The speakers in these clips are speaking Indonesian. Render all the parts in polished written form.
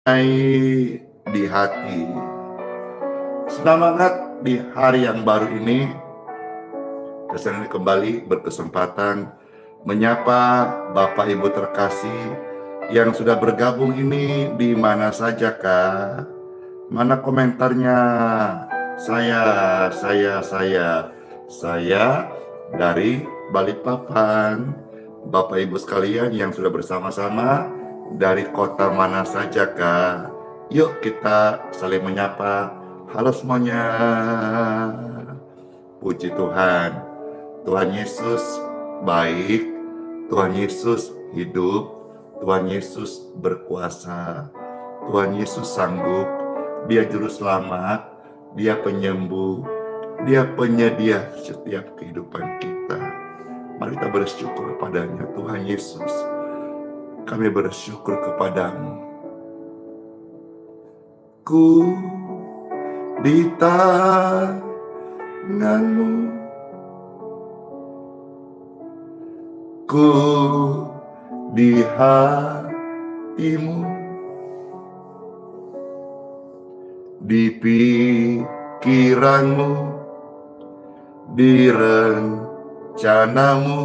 di hati. Semangat di hari yang baru ini. Saya kembali berkesempatan menyapa Bapak Ibu terkasih yang sudah bergabung ini di mana saja kah? Mana komentarnya? Saya dari Balikpapan. Bapak Ibu sekalian yang sudah bersama-sama dari kota mana saja kah? Yuk kita saling menyapa. Halo semuanya. Puji Tuhan. Tuhan Yesus baik. Tuhan Yesus hidup. Tuhan Yesus berkuasa. Tuhan Yesus sanggup. Dia juru selamat. Dia penyembuh. Dia penyedia setiap kehidupan kita. Mari kita bersyukur kepadanya. Tuhan Yesus, kami bersyukur kepadamu. Ku di tanganmu, ku di hatimu, di pikiranmu, di rencanamu,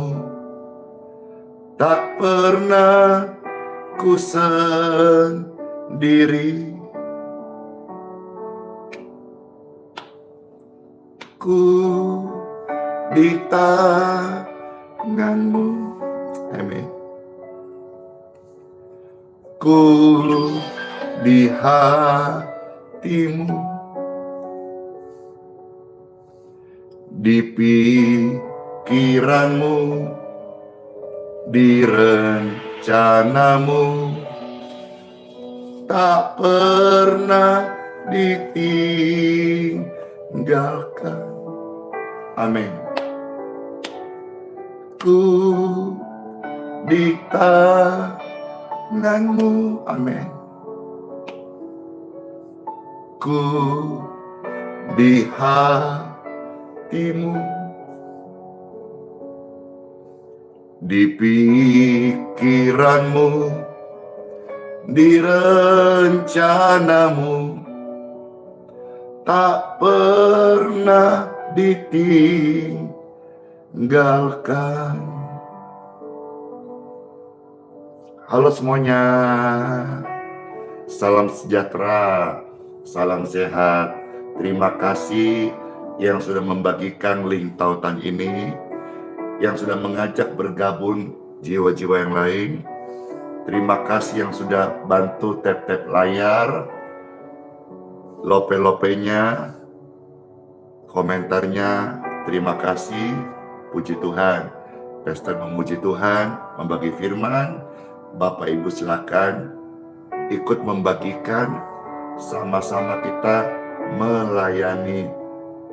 tak pernah ku sendiri. Ku di tanganmu, amin. Ku di hatimu, di pikiranmu, di rencanamu, tak pernah ditinggalkan. Amin. Ku di tanganmu, amin. Ku di hatimu, di pikiranmu, di rencanamu, tak pernah ditinggalkan. Halo semuanya, salam sejahtera, salam sehat. Terima kasih yang sudah membagikan link tautan ini, yang sudah mengajak bergabung jiwa-jiwa yang lain. Terima kasih yang sudah bantu tap-tap layar, lope-lopenya, komentarnya. Terima kasih, puji Tuhan. Pastor memuji Tuhan, membagi firman. Bapak Ibu silakan ikut membagikan, sama-sama kita melayani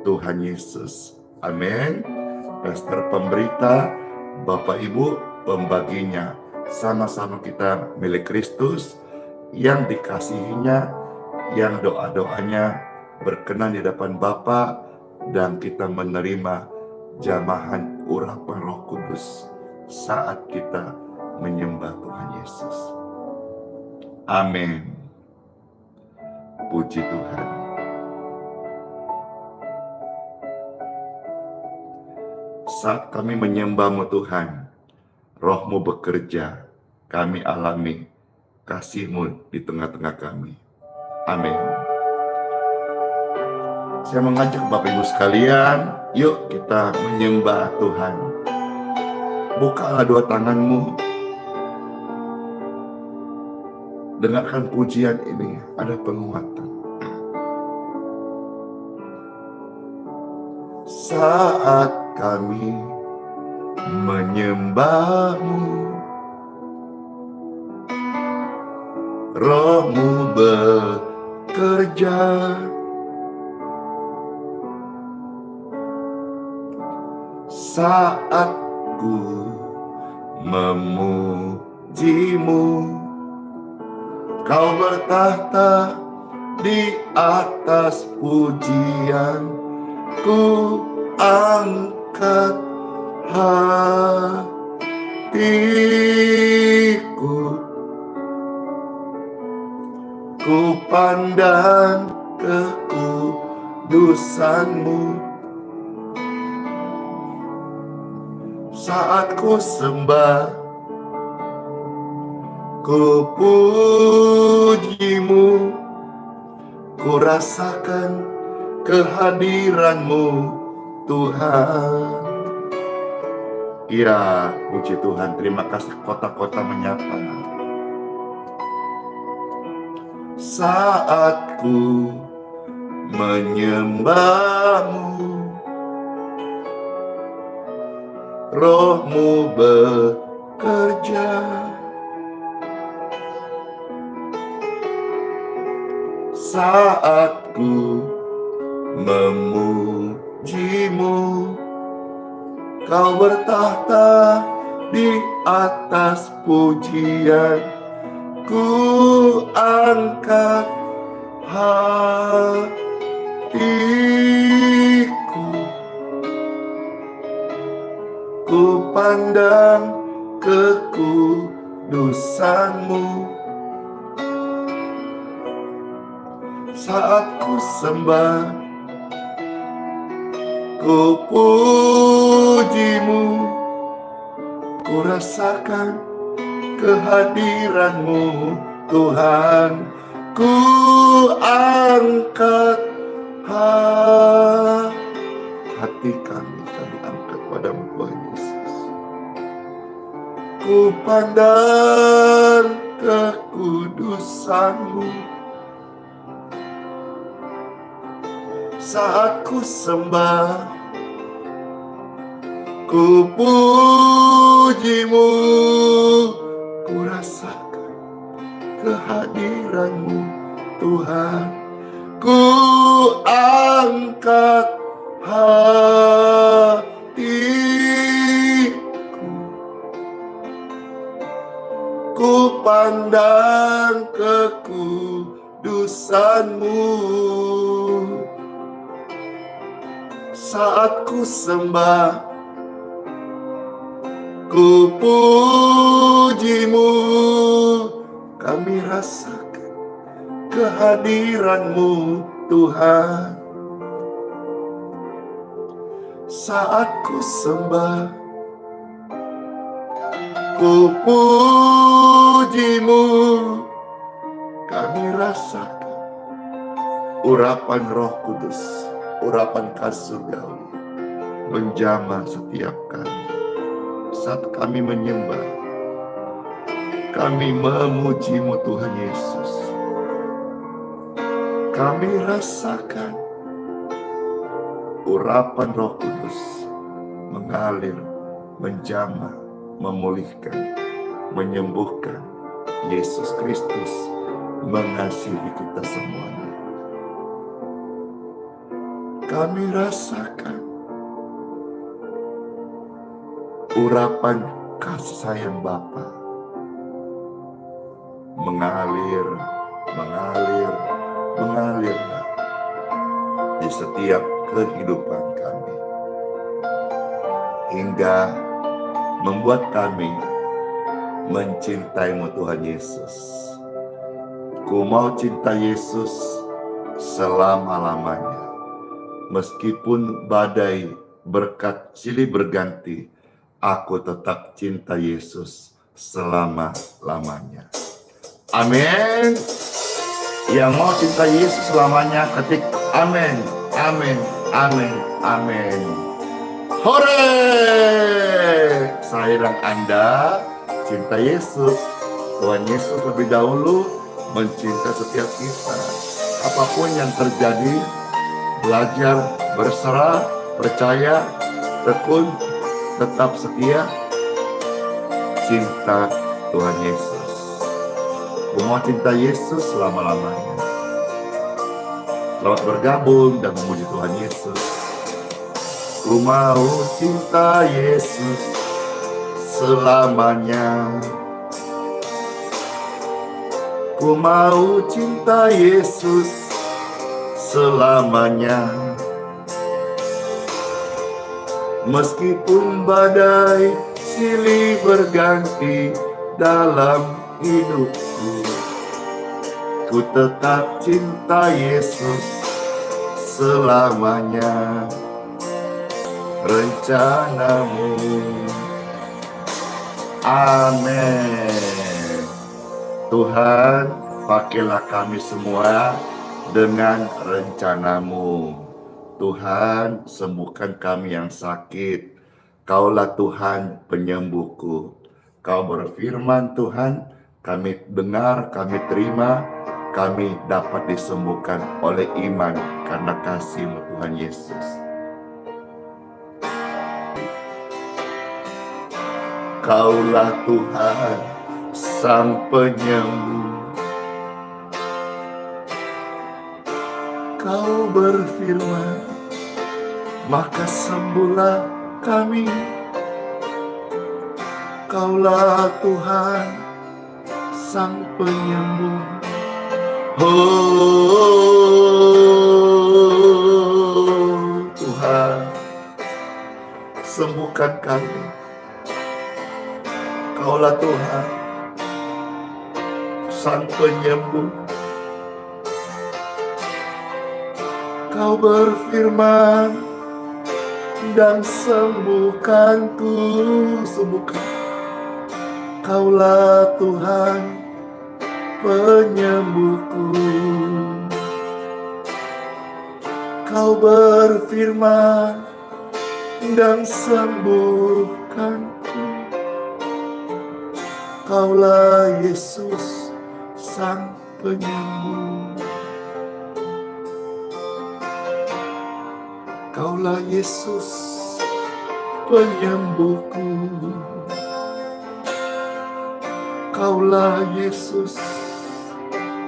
Tuhan Yesus. Amin. Pastor pemberita, Bapak Ibu pembaginya. Sama-sama kita milik Kristus, yang dikasihinya, yang doa-doanya berkenan di hadapan Bapa, dan kita menerima jamahan urapan Roh Kudus saat kita menyembah Tuhan Yesus. Amin. Puji Tuhan. Saat kami menyembah-Mu Tuhan, Roh-Mu bekerja, kami alami kasih-Mu di tengah-tengah kami. Amin. Saya mengajak Bapak Ibu sekalian, yuk kita menyembah Tuhan. Bukalah dua tanganmu. Dengarkan pujian ini, ada penguatan. Saat kami menyembah-Mu, Roh-Mu bekerja, saat ku memuji-Mu, Kau bertahta di atas pujian, ku angkat hatiku, Ku pandang kekudusan-Mu saat ku sembah, ku puji-Mu, ku rasakan kehadiran-Mu Tuhan. Ya, puji Tuhan, terima kasih kota-kota menyapa. Saat ku menyembah-Mu, Roh-Mu bekerja. Saat ku memuji-Mu, Kau bertahta di atas pujian. Ku angkat hatiku, ku pandang kekudusan-Mu saat ku sembah, ku puji-Mu, ku rasakan kehadiran-Mu Tuhan. Ku angkat hati kami angkat padamu Tuhan Yesus. Ku pandang kekudusan-Mu saat ku sembah, ku puji-Mu, ku rasakan kehadiran-Mu Tuhan. Ku angkat hatiku, ku pandang kekudusan-Mu saat ku sembah, ku puji-Mu, kami rasakan kehadiran-Mu Tuhan. Saat ku sembah, ku puji-Mu, kami rasakan urapan Roh Kudus, urapan kasih surgawi menjamah setiap kami. Saat kami menyembah, kami memuji-Mu Tuhan Yesus. Kami rasakan urapan Roh Kudus mengalir, menjamah, memulihkan, menyembuhkan. Yesus Kristus mengasihi kita semuanya. Kami rasakan urapan kasih sayang Bapa mengalir di setiap kehidupan kami, hingga membuat kami mencintai-Mu Tuhan Yesus. Ku mau cinta Yesus selama-lamanya, meskipun badai berkat silih berganti, aku tetap cinta Yesus selama-lamanya. Amin. Yang mau cinta Yesus selamanya, ketik amin, amin, amin, amin. Hore! Saya dan Anda cinta Yesus. Tuhan Yesus lebih dahulu mencinta setiap kita. Apapun yang terjadi, belajar, berserah, percaya, tekun, tetap setia, cinta Tuhan Yesus. Aku mau cinta Yesus selama-lamanya. Selamat bergabung dan memuji Tuhan Yesus. Ku mau cinta Yesus selamanya. Ku mau cinta Yesus selamanya. Meskipun badai silih berganti dalam hidupku, Ku tetap cinta Yesus selamanya. Rencanamu, amin. Tuhan, pakailah kami semua dengan rencanamu. Tuhan, sembuhkan kami yang sakit. Kaulah Tuhan penyembuhku. Kau berfirman Tuhan, kami dengar, kami terima, kami dapat disembuhkan oleh iman karena kasih-Mu Tuhan Yesus. Kaulah Tuhan Sang Penyembuh. Kau berfirman, maka sembuhlah kami. Kaulah Tuhan Sang Penyembuh. Oh Tuhan, sembuhkan kami. Kaulah Tuhan Sang Penyembuh. Kau berfirman dan sembuhkanku, sembuhkan. Kaulah Tuhan penyembuhku. Kau berfirman dan sembuhkanku. Kaulah Yesus Sang Penyembuh. Kaulah Yesus penyembuhku. Kaulah Yesus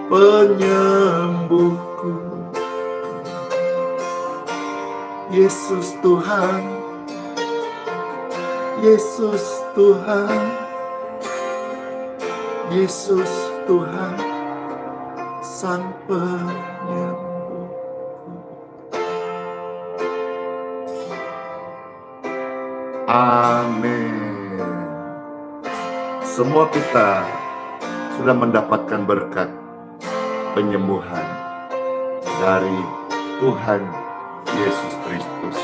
penyembuhku. Yesus Tuhan, Yesus Tuhan, Yesus Tuhan Sang Penyembuh. Amin. Semua kita sudah mendapatkan berkat penyembuhan dari Tuhan Yesus Kristus.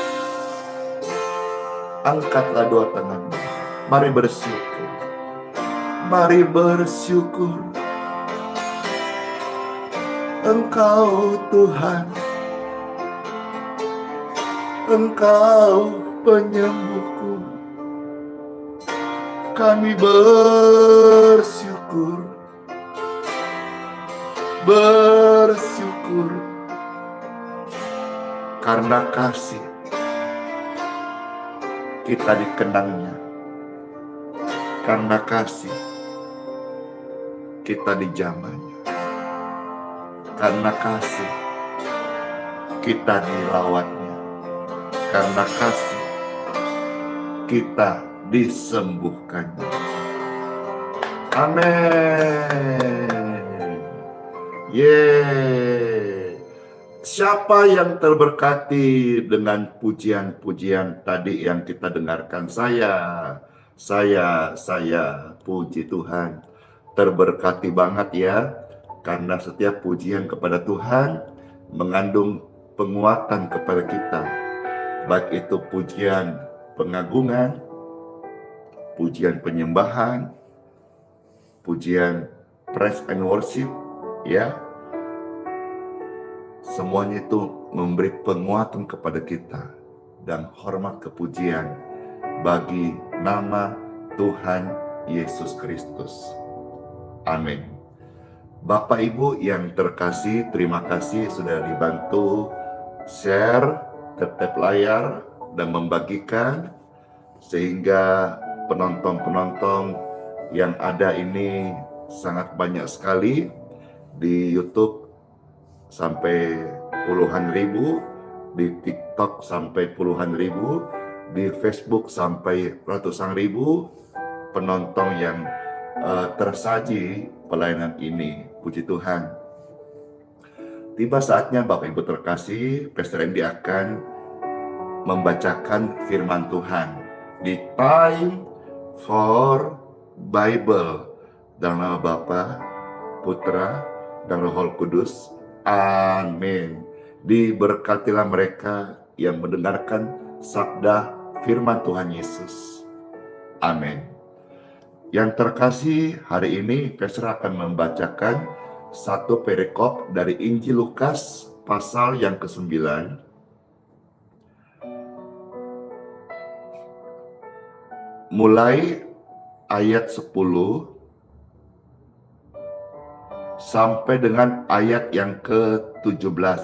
Angkatlah dua tanganmu. Mari bersyukur. Mari bersyukur. Engkau Tuhan, Engkau penyembuhku. Kami bersyukur, bersyukur karena kasih kita dikenangnya, karena kasih kita dijamahnya, karena kasih kita dilawatnya, karena kasih kita disembuhkannya. Amin. Siapa yang terberkati dengan pujian-pujian tadi yang kita dengarkan? Saya, puji Tuhan. Terberkati banget ya, karena setiap pujian kepada Tuhan mengandung penguatan kepada kita. Baik itu pujian pengagungan, pujian penyembahan, pujian praise and worship, ya. Semuanya itu memberi penguatan kepada kita dan hormat kepujian bagi nama Tuhan Yesus Kristus. Amin. Bapak Ibu yang terkasih, terima kasih sudah dibantu share, tap layar, dan membagikan sehingga penonton-penonton yang ada ini sangat banyak sekali. Di YouTube sampai puluhan ribu, di TikTok sampai puluhan ribu, di Facebook sampai ratusan ribu penonton yang tersaji pelayanan ini. Puji Tuhan. Tiba saatnya Bapak Ibu terkasih, Pastor Andy akan membacakan firman Tuhan di Time for Bible dalam nama Bapa, Putra, dan Roh Kudus. Amin. Diberkatilah mereka yang mendengarkan sabda firman Tuhan Yesus. Amin. Yang terkasih, hari ini Pastor akan membacakan satu perikop dari Injil Lukas pasal yang ke-9. Mulai ayat 10 sampai dengan ayat yang ke-17.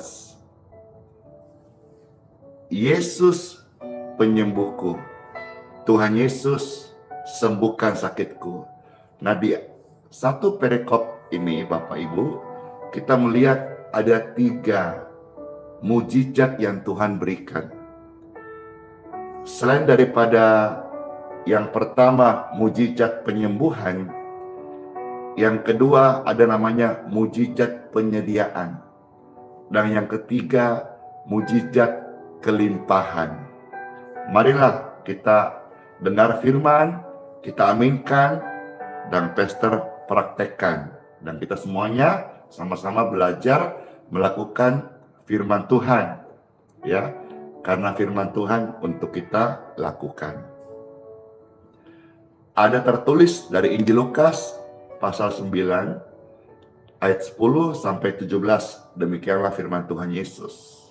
Yesus penyembuhku. Tuhan Yesus sembuhkan sakitku. Nah, di satu perikop ini Bapak Ibu, kita melihat ada 3 mujizat yang Tuhan berikan. Selain daripada yang pertama mujizat penyembuhan, yang kedua ada namanya mujizat penyediaan, dan yang ketiga mujizat kelimpahan. Marilah kita dengar firman, kita aminkan, dan Pastor praktekkan. Dan kita semuanya sama-sama belajar melakukan firman Tuhan. Ya, karena firman Tuhan untuk kita lakukan. Ada tertulis dari Injil Lukas pasal 9 ayat 10 sampai 17. Demikianlah firman Tuhan Yesus.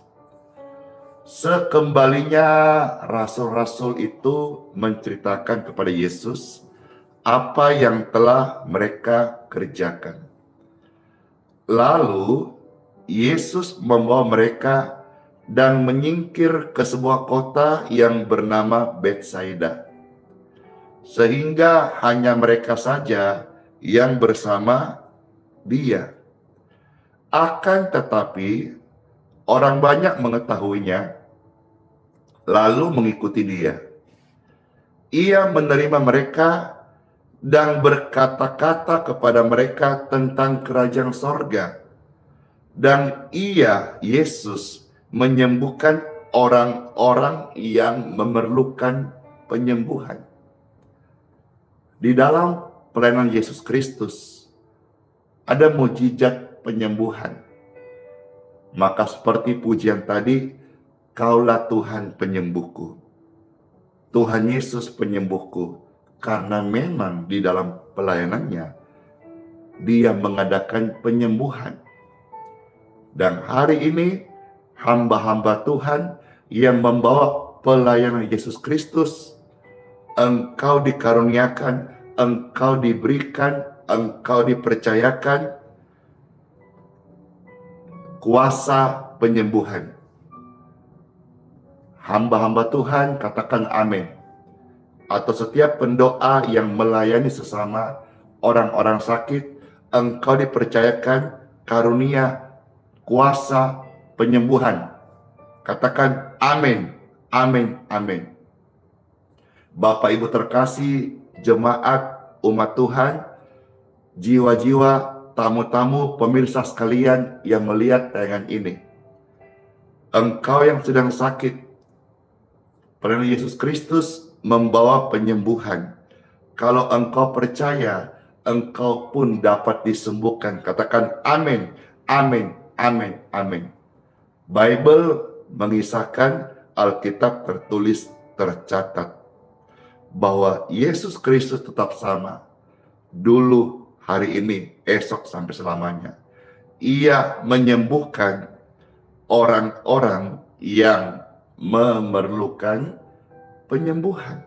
Sekembalinya rasul-rasul itu menceritakan kepada Yesus apa yang telah mereka kerjakan. Lalu Yesus membawa mereka dan menyingkir ke sebuah kota yang bernama Betsaida, sehingga hanya mereka saja yang bersama dia. Akan tetapi orang banyak mengetahuinya, lalu mengikuti dia. Ia menerima mereka dan berkata-kata kepada mereka tentang kerajaan sorga. Dan ia, Yesus, menyembuhkan orang-orang yang memerlukan penyembuhan. Di dalam pelayanan Yesus Kristus ada mujizat penyembuhan. Maka seperti pujian tadi, Kaulah Tuhan penyembuhku. Tuhan Yesus penyembuhku. Karena memang di dalam pelayanannya, dia mengadakan penyembuhan. Dan hari ini, hamba-hamba Tuhan yang membawa pelayanan Yesus Kristus, engkau dikaruniakan, engkau diberikan, engkau dipercayakan kuasa penyembuhan. Hamba-hamba Tuhan katakan amin. Atau setiap pendoa yang melayani sesama orang-orang sakit, engkau dipercayakan karunia kuasa penyembuhan. Katakan amin, amin, amin. Bapak Ibu terkasih, jemaat umat Tuhan, jiwa-jiwa, tamu-tamu, pemirsa sekalian yang melihat tayangan ini. Engkau yang sedang sakit, pelayanan Yesus Kristus membawa penyembuhan. Kalau engkau percaya, engkau pun dapat disembuhkan. Katakan amin, amin, amin, amin. Bible mengisahkan, Alkitab tertulis, tercatat bahwa Yesus Kristus tetap sama. Dulu, hari ini, esok sampai selamanya. Ia menyembuhkan orang-orang yang memerlukan penyembuhan.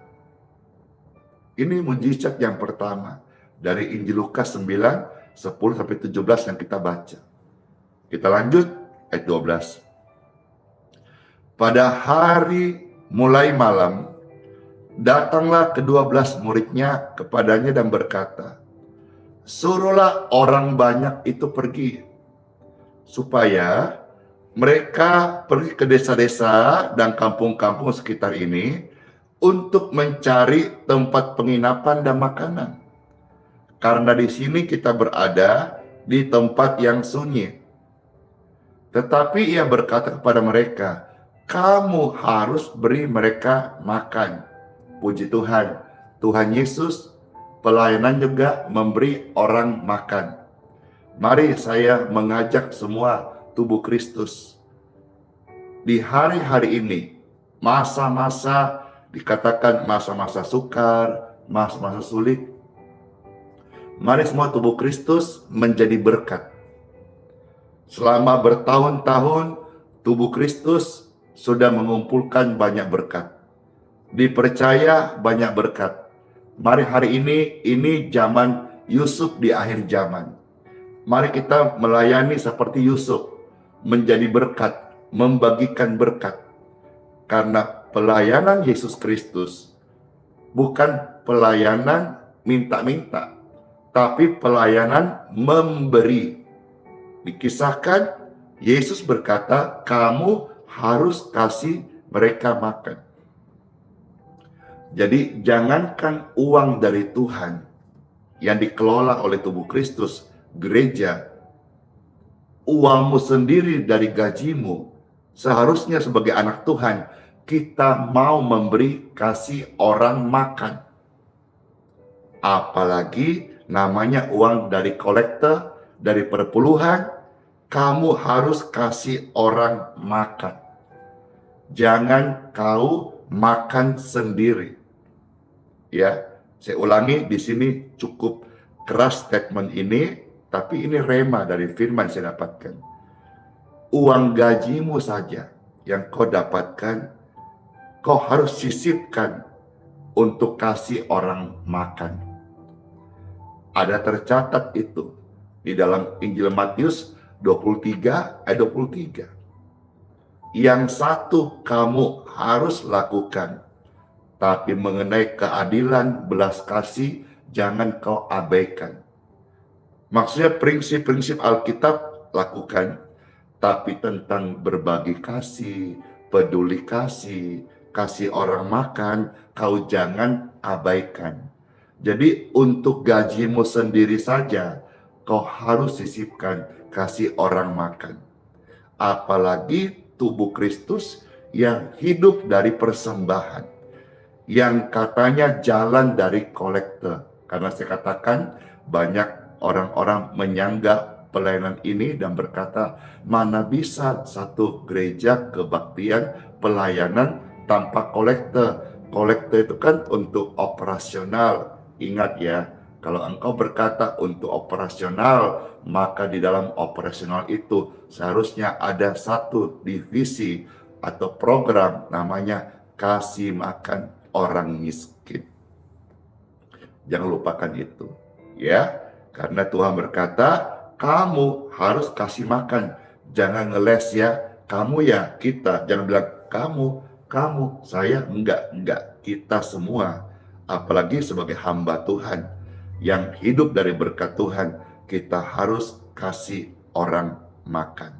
Ini mujizat yang pertama dari Injil Lukas 9, 10 sampai 17 yang kita baca. Kita lanjut ayat 12. Pada hari mulai malam, datanglah ke-12 muridnya kepadanya dan berkata, suruhlah orang banyak itu pergi, supaya mereka pergi ke desa-desa dan kampung-kampung sekitar ini untuk mencari tempat penginapan dan makanan. Karena di sini kita berada di tempat yang sunyi. Tetapi ia berkata kepada mereka, kamu harus beri mereka makan. Puji Tuhan, Tuhan Yesus pelayanan juga memberi orang makan. Mari saya mengajak semua tubuh Kristus di hari-hari ini, masa-masa dikatakan masa-masa sukar, masa-masa sulit. Mari semua tubuh Kristus menjadi berkat. Selama bertahun-tahun, tubuh Kristus sudah mengumpulkan banyak berkat. Dipercaya banyak berkat. Mari hari ini zaman Yusuf di akhir zaman. Mari kita melayani seperti Yusuf, menjadi berkat, membagikan berkat. Karena pelayanan Yesus Kristus bukan pelayanan minta-minta, tapi pelayanan memberi. Dikisahkan, Yesus berkata, kamu harus kasih mereka makan. Jadi jangankan uang dari Tuhan yang dikelola oleh tubuh Kristus, gereja, uangmu sendiri dari gajimu, seharusnya sebagai anak Tuhan, kita mau memberi, kasih orang makan. Apalagi namanya uang dari kolektor, dari perpuluhan, kamu harus kasih orang makan. Jangan kau makan sendiri. Ya, saya ulangi di sini cukup keras statement ini, tapi ini rema dari firman saya dapatkan. Uang gajimu saja yang kau dapatkan, kau harus sisipkan untuk kasih orang makan. Ada tercatat itu di dalam Injil Matius 23 ayat 23. Yang satu kamu harus lakukan, tapi mengenai keadilan, belas kasih, jangan kau abaikan. Maksudnya prinsip-prinsip Alkitab lakukan, tapi tentang berbagi kasih, peduli kasih, kasih orang makan, kau jangan abaikan. Jadi untuk gajimu sendiri saja, kau harus sisipkan kasih orang makan. Apalagi tubuh Kristus yang hidup dari persembahan, yang katanya jalan dari kolektor. Karena saya katakan banyak orang-orang menyanggah pelayanan ini dan berkata, mana bisa satu gereja kebaktian pelayanan tanpa kolektor. Kolektor itu kan untuk operasional. Ingat ya, kalau engkau berkata untuk operasional, maka di dalam operasional itu seharusnya ada satu divisi atau program namanya kasih makan orang miskin. Jangan lupakan itu, ya. Karena Tuhan berkata, kamu harus kasih makan. Jangan ngeles ya, kamu ya, kita. Jangan bilang kamu, saya, enggak. Kita semua, apalagi sebagai hamba Tuhan, yang hidup dari berkat Tuhan, kita harus kasih orang makan.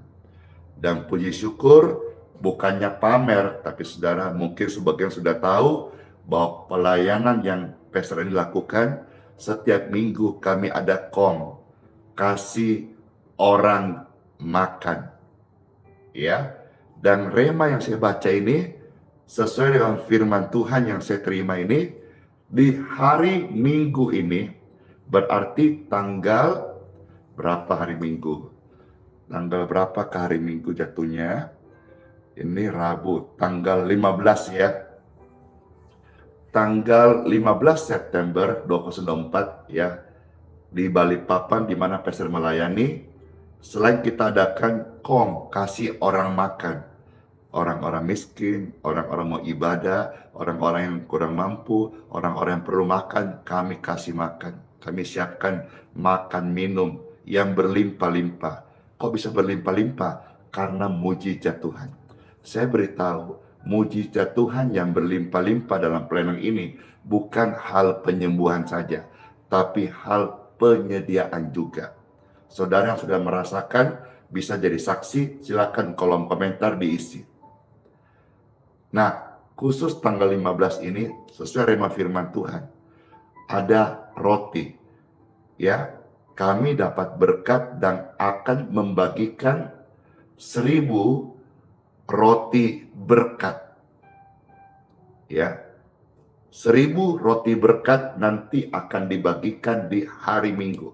Dan puji syukur, bukannya pamer, tapi saudara mungkin sebagian sudah tahu bahwa pelayanan yang Pastor ini lakukan, setiap minggu kami ada kasih orang makan. Ya, dan rema yang saya baca ini sesuai dengan firman Tuhan yang saya terima ini, di hari Minggu ini berarti tanggal berapa hari Minggu? Tanggal berapa ke hari Minggu jatuhnya? Ini Rabu, tanggal 15 ya. Tanggal 15 September 2024 ya, di Balikpapan di mana Pastor melayani, selain kita adakan kasih orang makan, orang-orang miskin, orang-orang mau ibadah, orang-orang yang kurang mampu, orang-orang yang perlu makan, kami kasih makan. Kami siapkan makan minum yang berlimpah-limpah. Kok bisa berlimpah-limpah? Karena mujizat Tuhan. Saya beritahu, mujizat Tuhan yang berlimpah-limpah dalam pelayanan ini bukan hal penyembuhan saja, tapi hal penyediaan juga. Saudara yang sudah merasakan bisa jadi saksi, silakan kolom komentar diisi. Nah, khusus tanggal 15 ini sesuai rema firman Tuhan, ada roti. Ya, kami dapat berkat dan akan membagikan 1000 roti berkat. Ya, 1000 roti berkat nanti akan dibagikan di hari Minggu.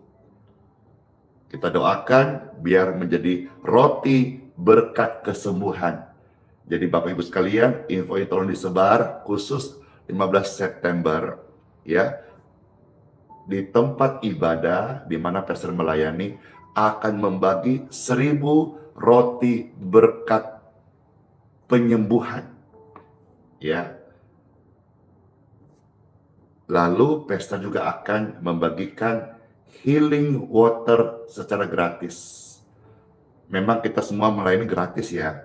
Kita doakan biar menjadi roti berkat kesembuhan. Jadi Bapak Ibu sekalian, info ini tolong disebar khusus 15 September ya. Di tempat ibadah di mana pastor melayani akan membagi 1.000 roti berkat penyembuhan ya. Lalu pastor juga akan membagikan healing water secara gratis. Memang kita semua melayani gratis ya.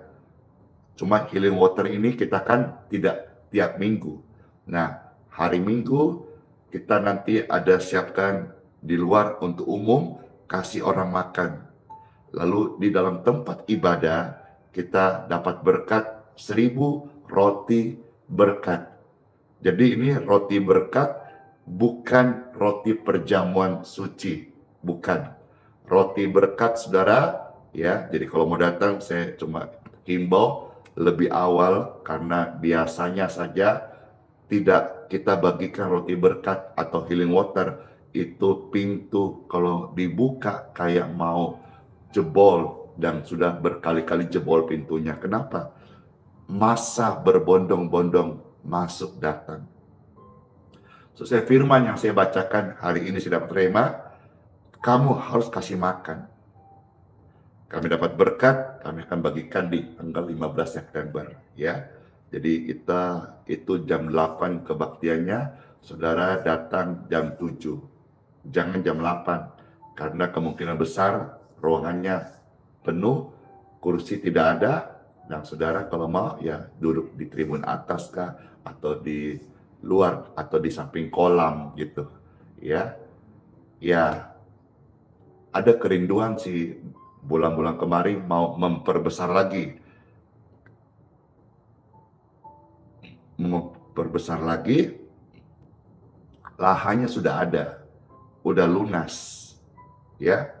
Cuma healing water ini kita kan tidak tiap minggu. Nah, hari Minggu kita nanti ada siapkan di luar untuk umum, kasih orang makan. Lalu di dalam tempat ibadah kita dapat berkat 1.000 roti berkat. Jadi ini roti berkat, bukan roti perjamuan suci, bukan. Roti berkat saudara, ya. Jadi kalau mau datang saya cuma himbau lebih awal karena biasanya saja tidak kita bagikan roti berkat atau healing water itu pintu kalau dibuka kayak mau jebol dan sudah berkali-kali jebol pintunya. Kenapa? Masa berbondong-bondong masuk datang. Sesuai firman yang saya bacakan hari ini saya dapat terima, kamu harus kasih makan. Kami dapat berkat, kami akan bagikan di tanggal 15 September ya. Jadi kita itu jam 8 kebaktiannya, saudara datang jam 7. Jangan jam 8 karena kemungkinan besar ruangannya penuh, kursi tidak ada, dan saudara kalau mau ya duduk di tribun atas kah atau di luar atau di samping kolam gitu ya. Ya ada kerinduan sih bulan-bulan kemarin mau memperbesar lagi, lahannya sudah ada, udah lunas ya,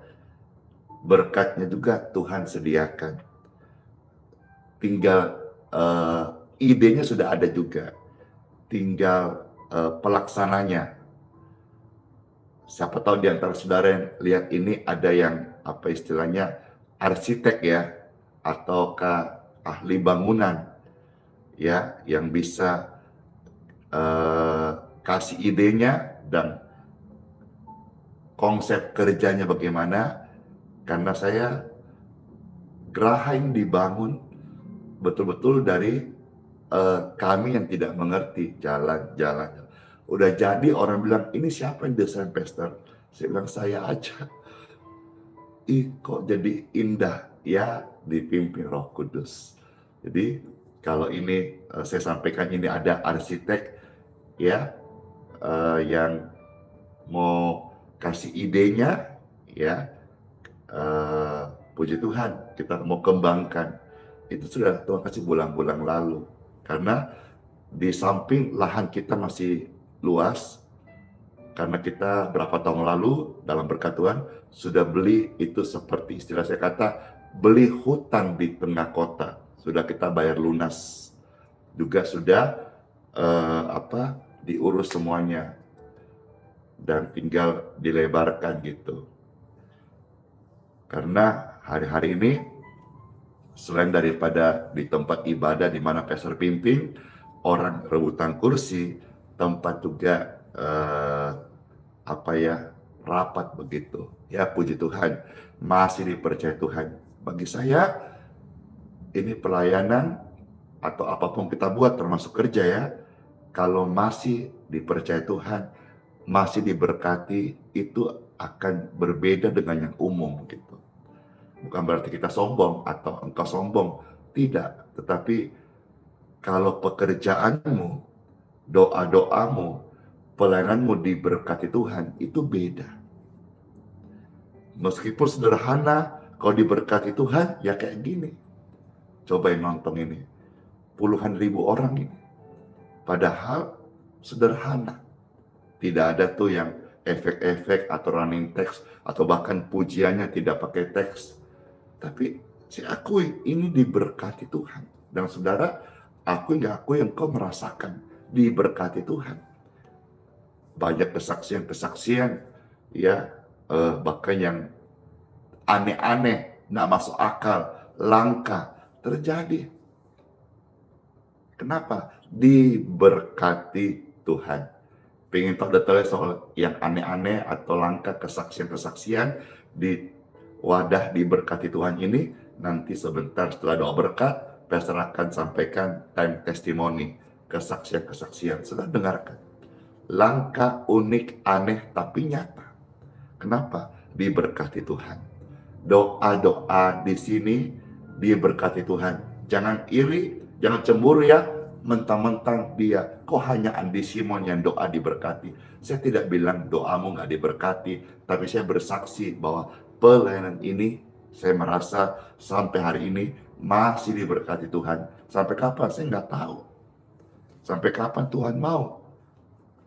berkatnya juga Tuhan sediakan, tinggal idenya sudah ada juga, tinggal pelaksananya. Siapa tahu di antara saudara yang lihat ini ada yang apa istilahnya arsitek ya, ataukah ahli bangunan ya, yang bisa kasih idenya dan konsep kerjanya bagaimana. Karena saya geraha yang dibangun betul-betul dari kami yang tidak mengerti jalan-jalan. Udah jadi orang bilang, ini siapa yang desain pastor? Saya bilang, saya aja. Kok jadi indah? Ya, dipimpin Roh Kudus. Jadi kalau ini saya sampaikan ini ada arsitek ya yang mau kasih idenya ya, puji Tuhan kita mau kembangkan. Itu sudah Tuhan kasih bulan-bulan lalu. Karena di samping lahan kita masih luas, karena kita berapa tahun lalu dalam berkat Tuhan sudah beli itu seperti istilah saya kata beli hutan di tengah kota, sudah kita bayar lunas, juga sudah diurus semuanya dan tinggal dilebarkan gitu. Karena hari-hari ini selain daripada di tempat ibadah di mana pastor pimpin, orang rebutan kursi, tempat juga rapat begitu. Ya puji Tuhan, masih dipercaya Tuhan. Bagi saya ini pelayanan atau apapun kita buat termasuk kerja ya, kalau masih dipercaya Tuhan, masih diberkati, itu akan berbeda dengan yang umum gitu. Bukan berarti kita sombong atau engkau sombong, tidak. Tetapi kalau pekerjaanmu, doa-doamu, pelayananmu diberkati Tuhan, itu beda. Meskipun sederhana, kalau diberkati Tuhan, ya kayak gini. Coba yang nonton ini, puluhan ribu orang ini. Padahal sederhana. Tidak ada tuh yang efek-efek atau running text, atau bahkan pujiannya tidak pakai teks. Tapi saya akui ini diberkati Tuhan. Dan saudara, akui nggak akui, engkau merasakan diberkati Tuhan. Banyak kesaksian-kesaksian ya, bahkan yang aneh-aneh, nggak masuk akal, langka terjadi. Kenapa? Diberkati Tuhan. Pengen tahu detailnya soal yang aneh-aneh atau langka kesaksian-kesaksian di wadah diberkati Tuhan ini, nanti sebentar setelah doa berkat, Pastor akan sampaikan time testimony, kesaksian-kesaksian. Sudah dengarkan. Langka, unik, aneh, tapi nyata. Kenapa? Diberkati Tuhan. Doa-doa di sini diberkati Tuhan. Jangan iri, jangan cemburu ya. Mentang-mentang dia, kok hanya Andi Simon yang doa diberkati. Saya tidak bilang doamu nggak diberkati, tapi saya bersaksi bahwa pelayanan ini saya merasa sampai hari ini masih diberkati Tuhan. Sampai kapan? Saya nggak tahu. Sampai kapan Tuhan mau?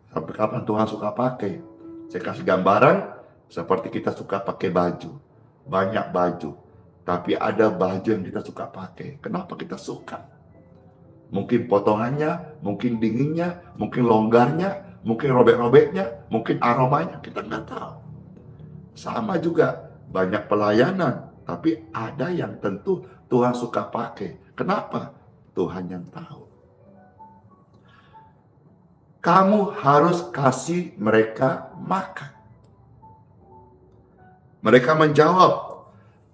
Sampai kapan Tuhan suka pakai? Saya kasih gambaran seperti kita suka pakai baju. Banyak baju. Tapi ada baju yang kita suka pakai. Kenapa kita suka? Mungkin potongannya, mungkin dinginnya, mungkin longgarnya, mungkin robek-robeknya, mungkin aromanya. Kita nggak tahu. Sama juga banyak pelayanan. Tapi ada yang tentu Tuhan suka pakai. Kenapa? Tuhan yang tahu. Kamu harus kasih mereka makan. Mereka menjawab,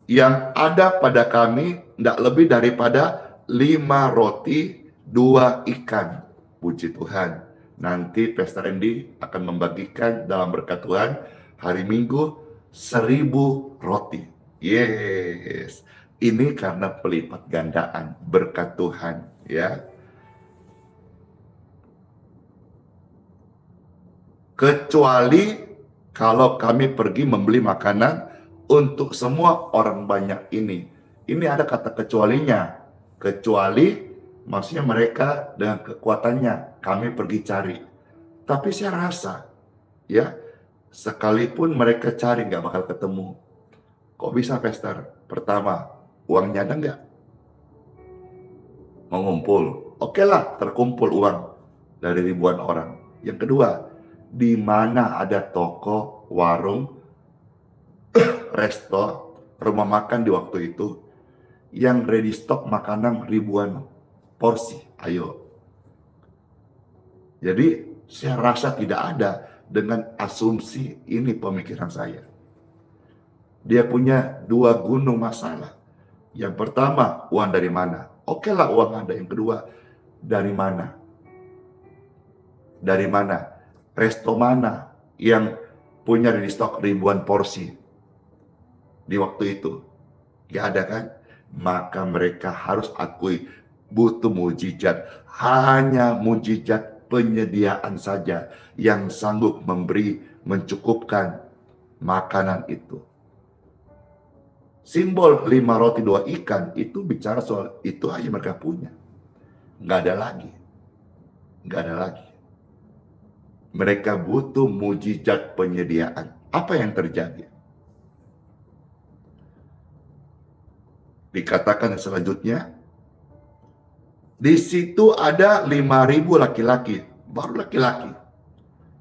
yang ada pada kami tidak lebih daripada 5 roti, 2 ikan. Puji Tuhan. Nanti Pastor Andy akan membagikan dalam berkat Tuhan hari Minggu 1000 roti. Yes. Ini karena pelipat gandaan berkat Tuhan, ya. Kecuali kalau kami pergi membeli makanan untuk semua orang banyak ini. Ini ada kata kecualinya. Kecuali maksudnya mereka dengan kekuatannya kami pergi cari. Tapi saya rasa ya, sekalipun mereka cari nggak bakal ketemu. Kok bisa, Pastor? Pertama, uangnya ada nggak? Mengumpul. Oke lah, terkumpul uang dari ribuan orang. Yang kedua, di mana ada toko, warung, resto, rumah makan di waktu itu yang ready stock makanan ribuan porsi. Ayo. Jadi saya rasa tidak ada dengan asumsi ini pemikiran saya. Dia punya 2 gunung masalah. Yang pertama, uang dari mana? Oke lah, uang ada. Yang kedua, dari mana? Dari mana? Resto mana yang punya ready stock ribuan porsi di waktu itu? Gak ada kan? Maka mereka harus akui butuh mujizat. Hanya mujizat penyediaan saja yang sanggup memberi, mencukupkan makanan itu. Simbol 5 roti 2 ikan itu bicara soal itu aja mereka punya. Nggak ada lagi. Nggak ada lagi. Mereka butuh mujizat penyediaan. Apa yang terjadi? Dikatakan selanjutnya, di situ ada 5.000 laki-laki, baru laki-laki.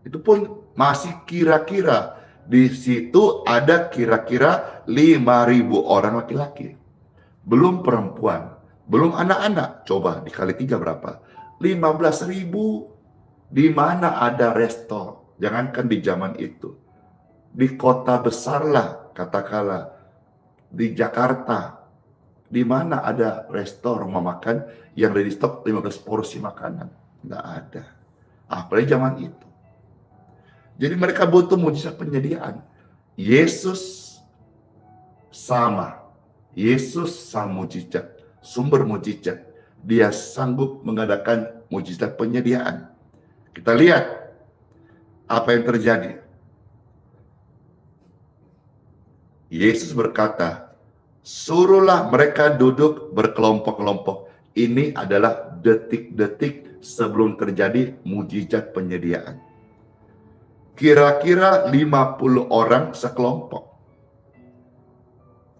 Itu pun masih kira-kira. Di situ ada kira-kira 5.000 orang laki-laki. Belum perempuan, belum anak-anak. Coba dikali 3 berapa? 15.000. Di mana ada resto? Jangankan di zaman itu. Di kota besar lah, katakanlah. Di Jakarta. Di mana ada resto, rumah makan yang ready stock 15 porsi makanan? Nggak ada. Apalagi zaman itu. Jadi mereka butuh mujizat penyediaan. Yesus sama. Yesus sang mujizat. Sumber mujizat. Dia sanggup mengadakan mujizat penyediaan. Kita lihat apa yang terjadi. Yesus berkata, suruhlah mereka duduk berkelompok-kelompok. Ini adalah detik-detik sebelum terjadi mujizat penyediaan. Kira-kira 50 orang sekelompok.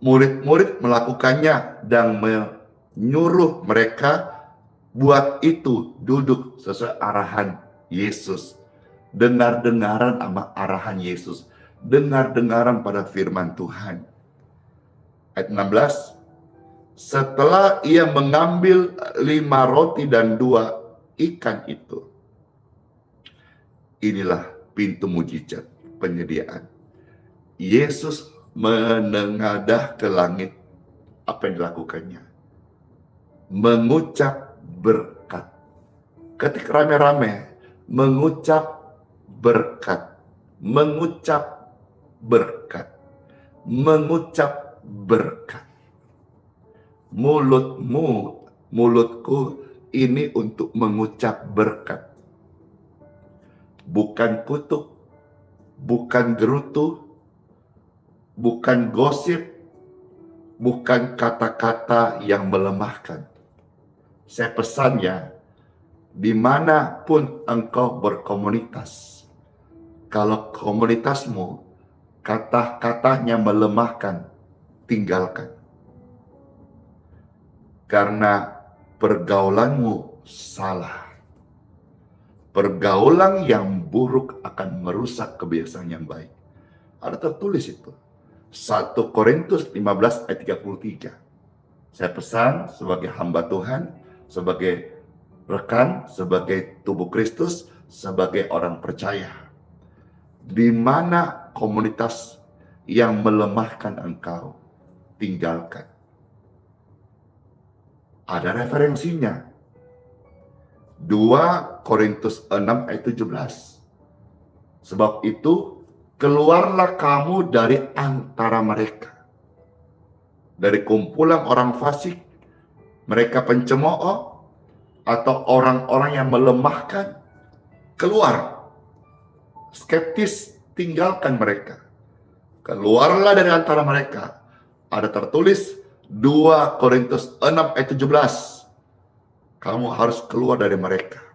Murid-murid melakukannya dan menyuruh mereka buat itu duduk sesuai arahan Yesus. Dengar-dengaran sama arahan Yesus. Dengar-dengaran pada firman Tuhan. Ayat 16. Setelah ia mengambil 5 roti dan 2 ikan itu. Inilah pintu mujizat penyediaan. Yesus menengadah ke langit. Apa yang dilakukannya? Mengucap berkat. Ketika rame-rame, mengucap berkat. Mengucap berkat. Mengucap berkat. Mulutku ini untuk mengucap berkat. Bukan kutuk, bukan gerutu, bukan gosip, bukan kata-kata yang melemahkan. Saya pesannya, dimanapun engkau berkomunitas, kalau komunitasmu kata-katanya melemahkan, tinggalkan. Karena pergaulanmu salah. Pergaulan yang buruk akan merusak kebiasaan yang baik. Ada tertulis itu. 1 Korintus 15 ayat 33. Saya pesan sebagai hamba Tuhan, sebagai rekan, sebagai tubuh Kristus, sebagai orang percaya. Di mana komunitas yang melemahkan engkau, tinggalkan. Ada referensinya. 2 Korintus 6 ayat 17. Sebab itu, keluarlah kamu dari antara mereka. Dari kumpulan orang fasik, mereka pencemooh, atau orang-orang yang melemahkan, keluar. Skeptis, tinggalkan mereka. Keluarlah dari antara mereka. Ada tertulis 2 Korintus 6 ayat 17. Kamu harus keluar dari mereka.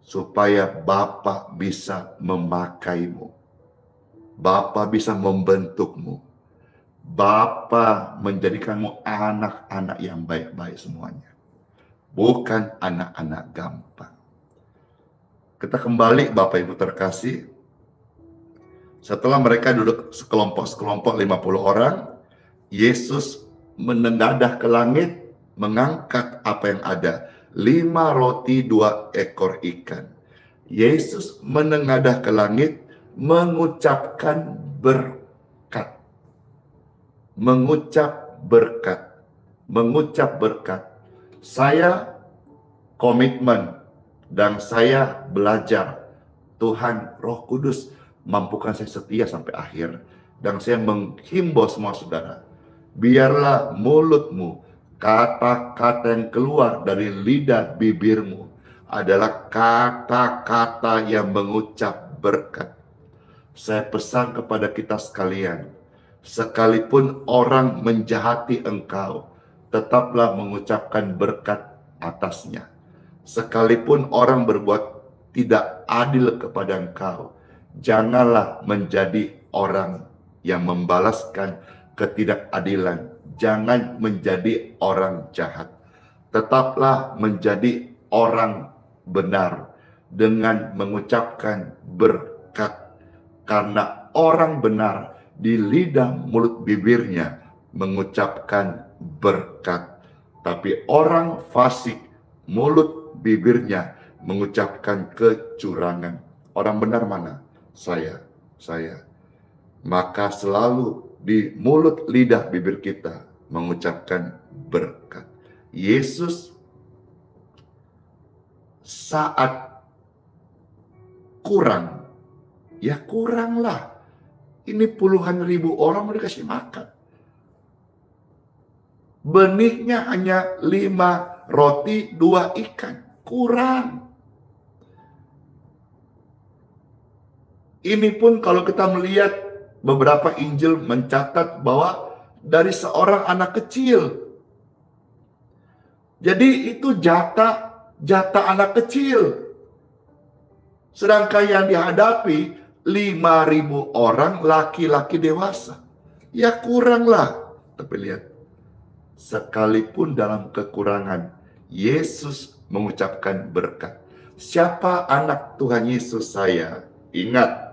Supaya Bapa bisa memakaimu. Bapa bisa membentukmu. Bapa menjadikanmu anak-anak yang baik-baik semuanya. Bukan anak-anak gampang. Kita kembali Bapak Ibu terkasih. Setelah mereka duduk sekelompok-sekelompok 50 orang, Yesus menengadah ke langit, mengangkat apa yang ada. 5 roti 2 ekor ikan. Yesus menengadah ke langit, mengucapkan berkat. Mengucap berkat. Mengucap berkat. Saya komitmen dan saya belajar. Tuhan Roh Kudus mampukan saya setia sampai akhir. Dan saya menghimbau semua saudara, biarlah mulutmu, kata-kata yang keluar dari lidah bibirmu adalah kata-kata yang mengucap berkat. Saya pesan kepada kita sekalian, sekalipun orang menjahati engkau, tetaplah mengucapkan berkat atasnya. Sekalipun orang berbuat tidak adil kepada engkau, janganlah menjadi orang yang membalaskan ketidakadilan. Jangan menjadi orang jahat. Tetaplah menjadi orang benar dengan mengucapkan berkat. Karena orang benar di lidah mulut bibirnya mengucapkan berkat. Tapi orang fasik mulut bibirnya mengucapkan kecurangan. Orang benar mana? Saya. Maka selalu di mulut lidah bibir kita mengucapkan berkat. Yesus saat kurang, ya kuranglah. Ini puluhan ribu orang mau dikasih makan. Benihnya hanya 5 roti 2 ikan. Kurang. Ini pun kalau kita melihat beberapa Injil mencatat bahwa dari seorang anak kecil. Jadi itu jatah anak kecil. Sedangkan yang dihadapi 5.000 orang laki-laki dewasa. Ya kuranglah. Tapi lihat, sekalipun dalam kekurangan, Yesus mengucapkan berkat. Siapa anak Tuhan Yesus saya? Ingat,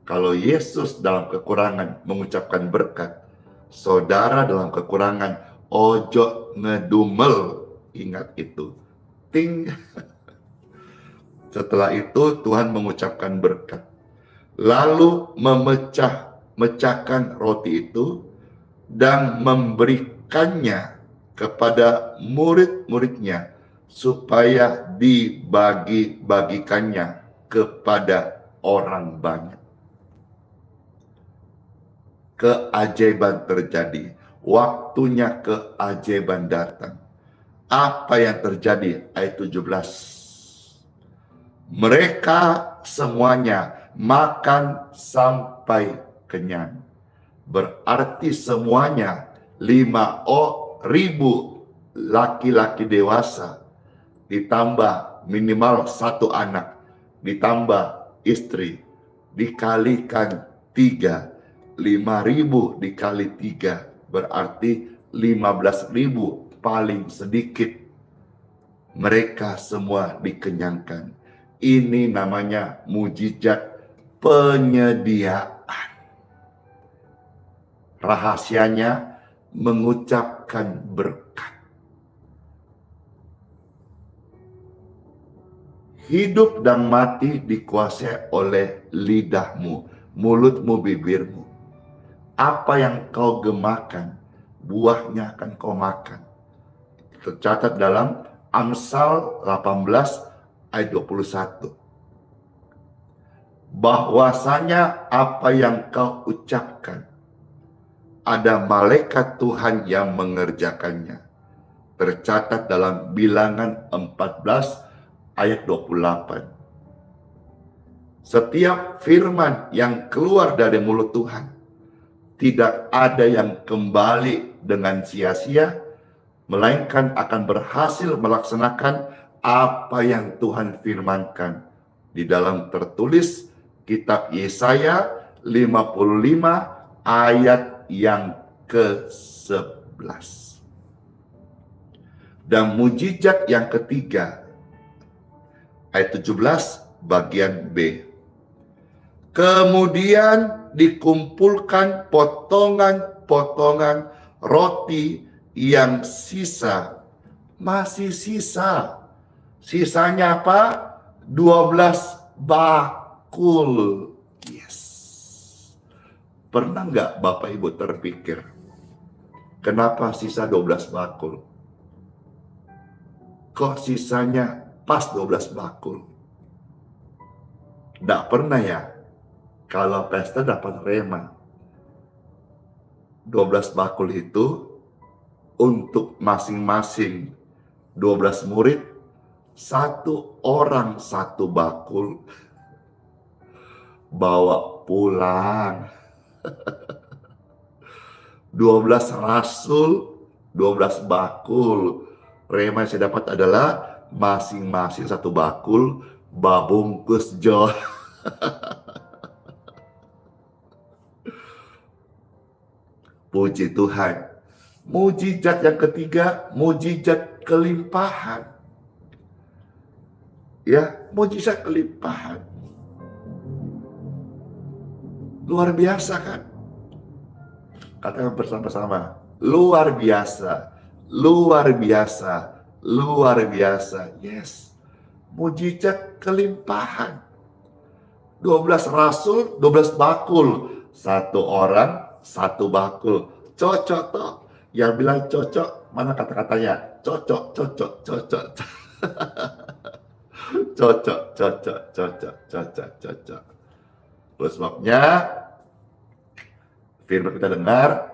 kalau Yesus dalam kekurangan mengucapkan berkat, saudara dalam kekurangan, ojo ngedumel. Ingat itu. Ting. Setelah itu Tuhan mengucapkan berkat. Lalu memecahkan roti itu dan memberikannya kepada murid-muridnya supaya dibagi-bagikannya kepada orang banyak. Keajaiban terjadi. Waktunya keajaiban datang. Apa yang terjadi? Ayat 17. Mereka semuanya makan sampai kenyang. Berarti semuanya 5.000 laki-laki dewasa, ditambah minimal 1 anak, ditambah istri, dikalikan 3. 5.000 dikali 3 berarti 15.000 paling sedikit. Mereka semua dikenyangkan. Ini namanya mujizat penyediaan. Rahasianya mengucapkan berkat. Hidup dan mati dikuasai oleh lidahmu, mulutmu, bibirmu. Apa yang kau gemakan, buahnya akan kau makan. Tercatat dalam Amsal 18 ayat 21. Bahwasanya apa yang kau ucapkan, ada malaikat Tuhan yang mengerjakannya. Tercatat dalam Bilangan 14 ayat 28. Setiap firman yang keluar dari mulut Tuhan, tidak ada yang kembali dengan sia-sia, melainkan akan berhasil melaksanakan apa yang Tuhan firmankan. Di dalam tertulis kitab Yesaya 55 ayat yang ke-11. Dan mujizat yang ketiga, ayat 17 bagian B. Kemudian dikumpulkan potongan-potongan roti yang sisa. Masih sisa. Sisanya apa? 12 bakul. Yes. Pernah nggak Bapak Ibu terpikir, kenapa sisa 12 bakul? Kok sisanya pas 12 bakul? Nggak pernah ya? Kalau pesta dapat rema. 12 bakul itu untuk masing-masing 12 murid, 1 orang 1 bakul bawa pulang. 12 rasul, 12 bakul. Rema yang saya dapat adalah masing-masing 1 bakul, babungkus jo. Puji Tuhan. Mujizat yang ketiga, mujizat kelimpahan. Ya, mujizat kelimpahan. Luar biasa kan? Katakan bersama-sama, luar biasa, luar biasa, luar biasa. Yes, mujizat kelimpahan. 12 rasul, 12 bakul. 1 orang, 1 bakul. Cocok toh. Yang bilang cocok, mana kata-katanya? Cocok, cocok, cocok. Cocok, cocok, cocok, cocok, cocok. Oleh sebabnya, firman kita dengar,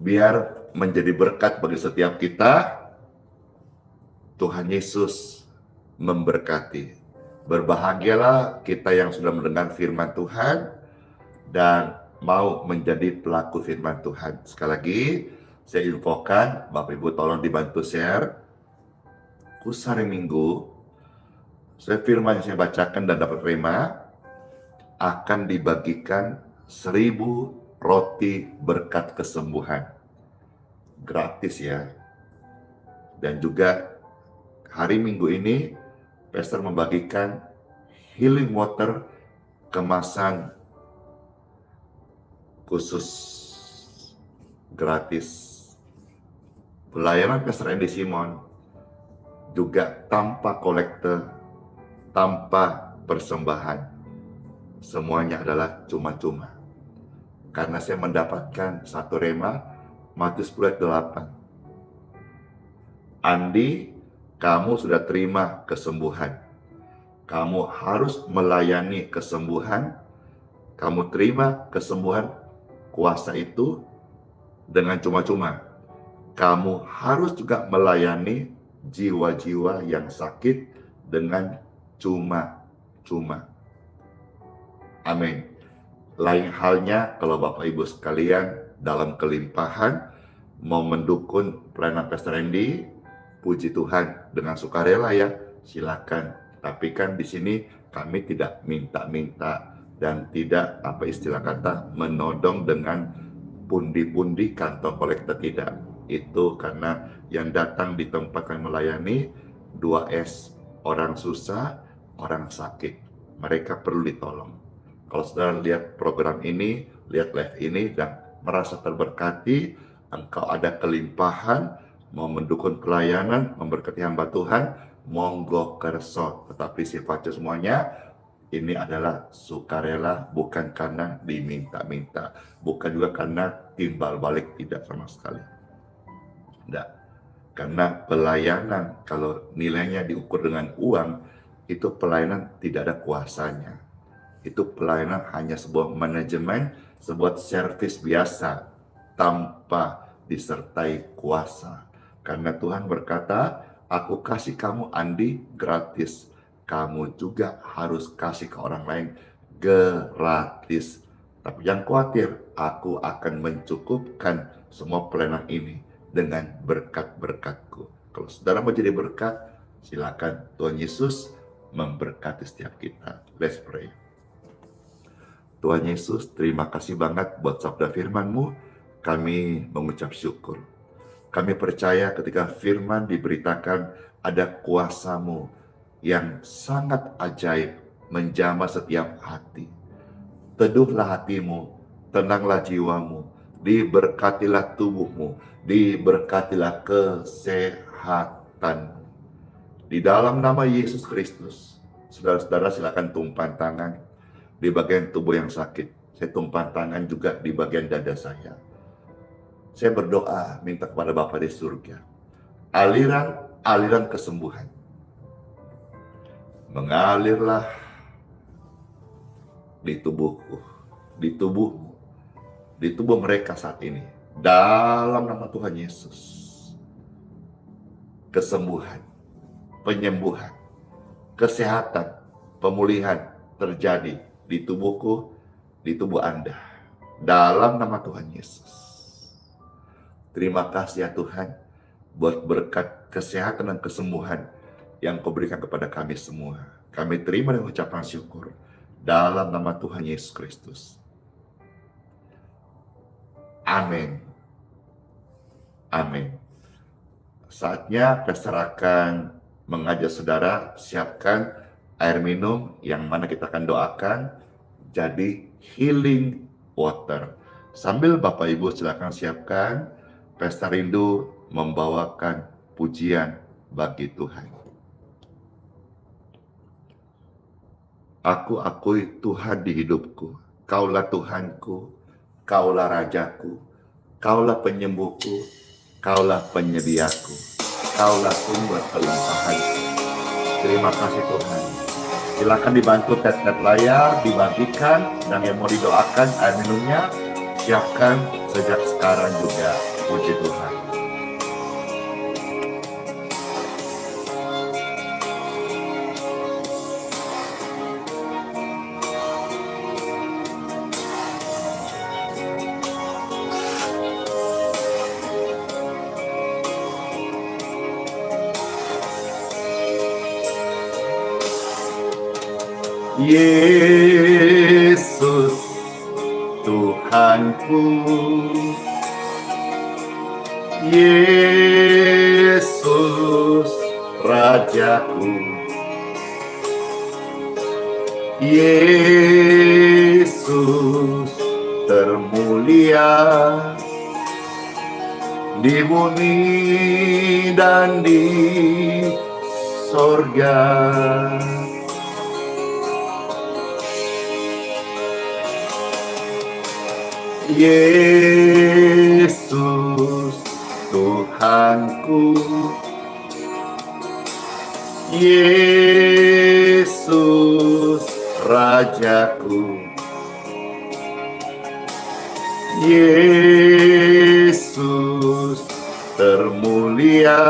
biar menjadi berkat bagi setiap kita. Tuhan Yesus memberkati. Berbahagialah kita yang sudah mendengar firman Tuhan dan mau menjadi pelaku firman Tuhan. Sekali lagi, saya infokan, Bapak Ibu tolong dibantu share. Khusus hari Minggu, firman yang saya bacakan dan dapat rema, akan dibagikan 1000 roti berkat kesembuhan. Gratis ya. Dan juga hari Minggu ini, Pastor membagikan healing water kemasan khusus gratis. Pelayanan Pastor Andy Simon juga tanpa kolektor, tanpa persembahan. Semuanya adalah cuma-cuma. Karena saya mendapatkan satu rema, Matius 10:8. Andi, kamu sudah terima kesembuhan. Kamu harus melayani kesembuhan. Kamu terima kesembuhan, kuasa itu dengan cuma-cuma. Kamu harus juga melayani jiwa-jiwa yang sakit dengan cuma-cuma. Amin. Lain halnya kalau Bapak Ibu sekalian dalam kelimpahan mau mendukung pelayanan Pastor Andy, puji Tuhan dengan sukarela ya, silakan. Tapi kan di sini kami tidak minta-minta dan tidak istilah kata menodong dengan pundi-pundi kantong kolektor, tidak. Itu karena yang datang di tempat kami melayani 2S, orang susah, orang sakit. Mereka perlu ditolong. Kalau saudara lihat program ini, lihat live ini dan merasa terberkati, engkau ada kelimpahan, mau mendukung pelayanan, memberkati hamba Tuhan, monggo kerso. Tetapi sifatnya semuanya ini adalah sukarela, bukan karena diminta-minta, bukan juga karena timbal balik, tidak sama sekali. Tidak. Karena pelayanan kalau nilainya diukur dengan uang, itu pelayanan tidak ada kuasanya. Itu pelayanan hanya sebuah manajemen, sebuah servis biasa tanpa disertai kuasa. Karena Tuhan berkata, aku kasih kamu Andi gratis. Kamu juga harus kasih ke orang lain gratis. Tapi jangan khawatir, aku akan mencukupkan semua pelayanan ini dengan berkat-berkatku. Kalau saudara mau jadi berkat, silakan. Tuhan Yesus memberkati setiap kita. Let's pray. Tuhan Yesus, terima kasih banget buat sabda firman-Mu. Kami mengucap syukur. Kami percaya ketika firman diberitakan ada kuasa-Mu yang sangat ajaib menjamah setiap hati. Teduhlah hatimu, tenanglah jiwamu, diberkatilah tubuhmu, diberkatilah kesehatan. Di dalam nama Yesus Kristus, saudara-saudara silakan tumpang tangan di bagian tubuh yang sakit. Saya tumpang tangan juga di bagian dada saya. Saya berdoa minta kepada Bapa di surga, aliran kesembuhan mengalirlah di tubuhku, di tubuhmu, di tubuh mereka saat ini. Dalam nama Tuhan Yesus, kesembuhan, penyembuhan, kesehatan, pemulihan terjadi di tubuhku, di tubuh Anda. Dalam nama Tuhan Yesus. Terima kasih ya Tuhan buat berkat kesehatan dan kesembuhan yang Kau berikan kepada kami semua. Kami terima dan ucapan syukur dalam nama Tuhan Yesus Kristus. Amin. Amin. Saatnya pastor akan mengajak saudara siapkan air minum yang mana kita akan doakan jadi healing water. Sambil Bapak Ibu silakan siapkan, Pastor Rindu membawakan pujian bagi Tuhan. Aku akui Tuhan di hidupku. Kaulah Tuhanku, Kaulah Rajaku, Kaulah penyembuhku, Kaulah penyediaku, Kaulah sumber kelimpahanku. Terima kasih Tuhan. Silakan dibantu tab-tab layar, dibagikan, dan yang mau didoakan air minumnya, siapkan sejak sekarang juga. Puji Tuhan. Yesus Tuhanku, Yesus Rajaku, Yesus termulia di bumi dan di sorga. Yesus Tuhanku, Yesus Rajaku, Yesus termulia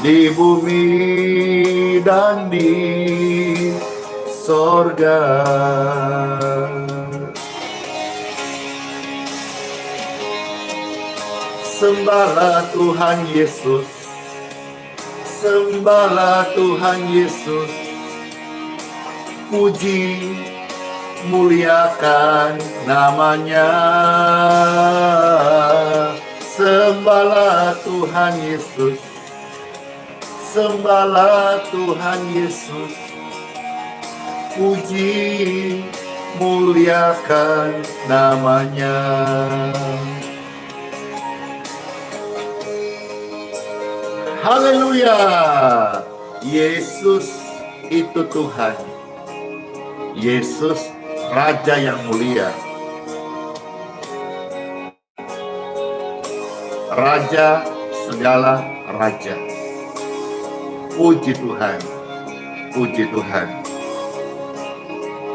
di bumi dan di sorga. Sembahlah Tuhan Yesus, sembahlah Tuhan Yesus, puji muliakan namanya. Sembahlah Tuhan Yesus, sembahlah Tuhan Yesus, puji muliakan namanya. Haleluya. Yesus itu Tuhan. Yesus Raja yang mulia. Raja segala raja. Puji Tuhan. Puji Tuhan.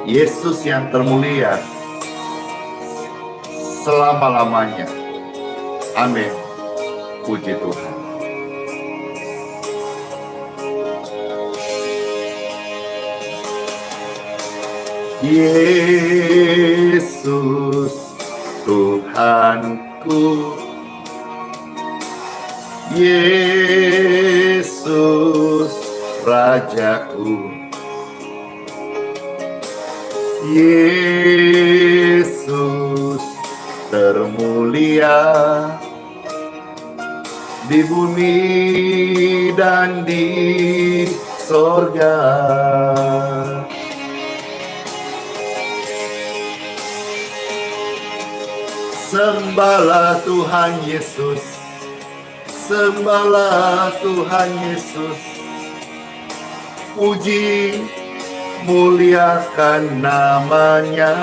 Yesus yang termulia selama-lamanya. Amin. Puji Tuhan. Yesus Tuhanku, Yesus Rajaku, Yesus termulia di bumi dan di sorga. Sembahlah Tuhan Yesus, sembahlah Tuhan Yesus, puji muliakan namanya.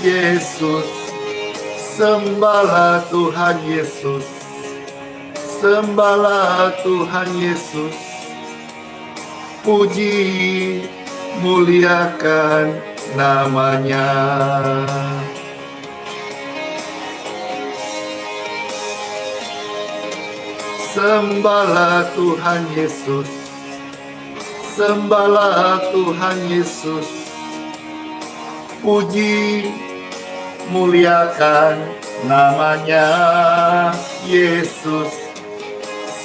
Yesus, sembahlah Tuhan Yesus, sembahlah Tuhan Yesus, puji muliakan namanya. Sembahlah Tuhan Yesus, sembahlah Tuhan Yesus, puji muliakan namanya. Yesus,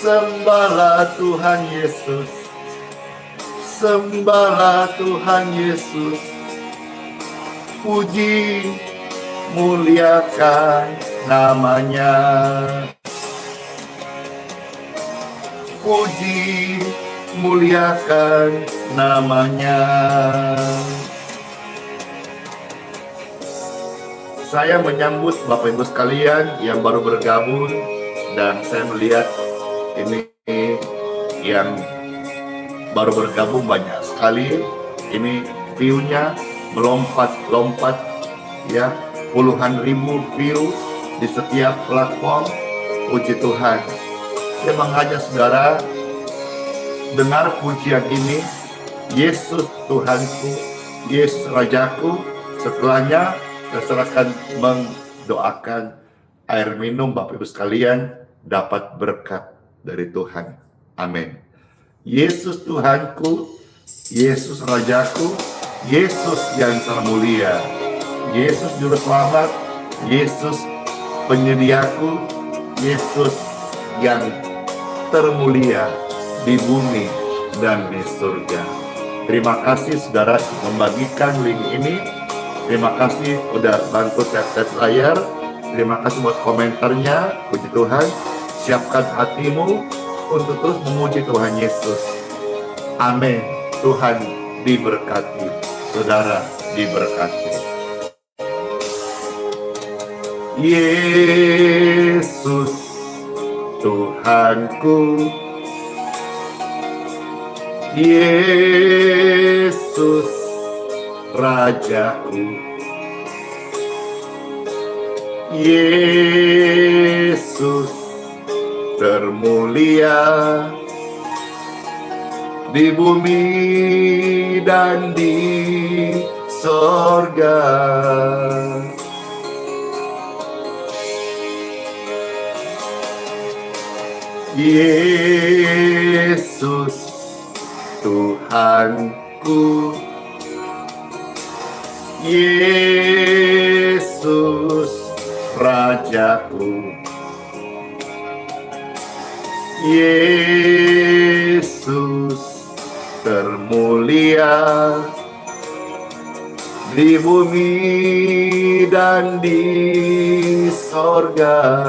sembahlah Tuhan Yesus, sembahlah Tuhan Yesus, puji muliakan namanya. Puji muliakan namanya. Saya menyambut Bapak Ibu sekalian yang baru bergabung, dan saya melihat ini yang baru bergabung banyak sekali. Ini view-nya melompat-lompat ya, puluhan ribu view di setiap platform. Puji Tuhan. Saya mengajak saudara dengar pujian ini. Yesus Tuhanku, Yesus Rajaku. Setelahnya saya akan mendoakan air minum Bapak Ibu sekalian dapat berkat dari Tuhan. Amin. Yesus Tuhanku, Yesus Rajaku, Yesus yang termulia, Yesus Juru Selamat, Yesus penyediaku, Yesus yang termulia di bumi dan di surga. Terima kasih saudara membagikan link ini. Terima kasih udah bantu tap-tap layar. Terima kasih buat komentarnya. Puji Tuhan. Siapkan hatimu untuk terus memuji Tuhan Yesus. Amin. Tuhan diberkati, saudara diberkati. Yesus Tuhanku, Yesus Rajaku, Yesus termulia di bumi dan di sorga. Yesus Tuhanku, Yesus Rajaku, Yesus termulia di bumi dan di sorga.